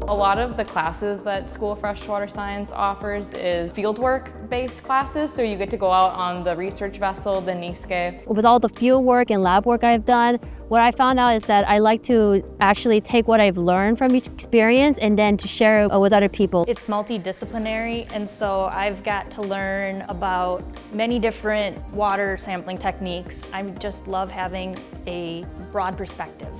A lot of the classes that School of Freshwater Science offers is fieldwork-based classes, so you get to go out on the research vessel, the Niske. With all the field work and lab work I've done, what I found out is that I like to actually take what I've learned from each experience and then to share it with other people. It's multidisciplinary, and so I've got to learn about many different water sampling techniques. I just love having a broad perspective.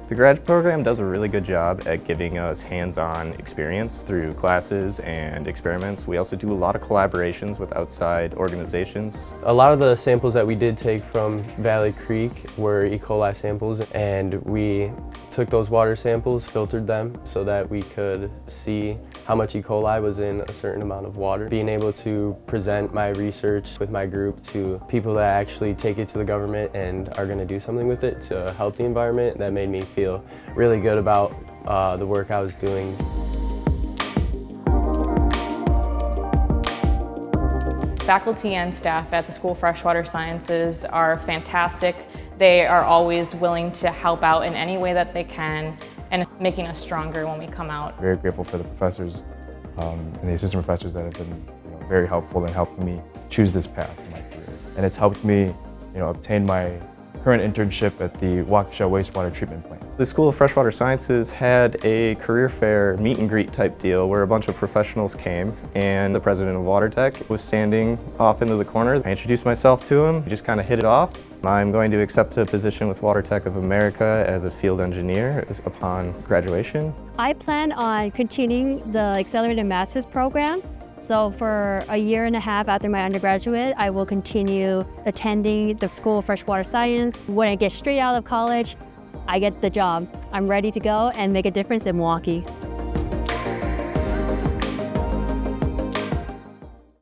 The grad program does a really good job at giving us hands-on experience through classes and experiments. We also do a lot of collaborations with outside organizations. A lot of the samples that we did take from Valley Creek were E. coli samples, and we took those water samples, filtered them so that we could see how much E. coli was in a certain amount of water. Being able to present my research with my group to people that actually take it to the government and are going to do something with it to help the environment, that made me feel really good about the work I was doing. Faculty and staff at the School of Freshwater Sciences are fantastic. They are always willing to help out in any way that they can and making us stronger when we come out. Very grateful for the professors and the assistant professors that have been very helpful in helping me choose this path in my career. And it's helped me obtain my current internship at the Waukesha wastewater treatment plant. The School of Freshwater Sciences had a career fair meet and greet type deal where a bunch of professionals came, and the president of WaterTech was standing off into the corner. I introduced myself to him, we just kind of hit it off. I'm going to accept a position with WaterTech of America as a field engineer upon graduation. I plan on continuing the Accelerated Master's program. So for a year and a half after my undergraduate, I will continue attending the School of Freshwater Science. When I get straight out of college, I get the job. I'm ready to go and make a difference in Milwaukee.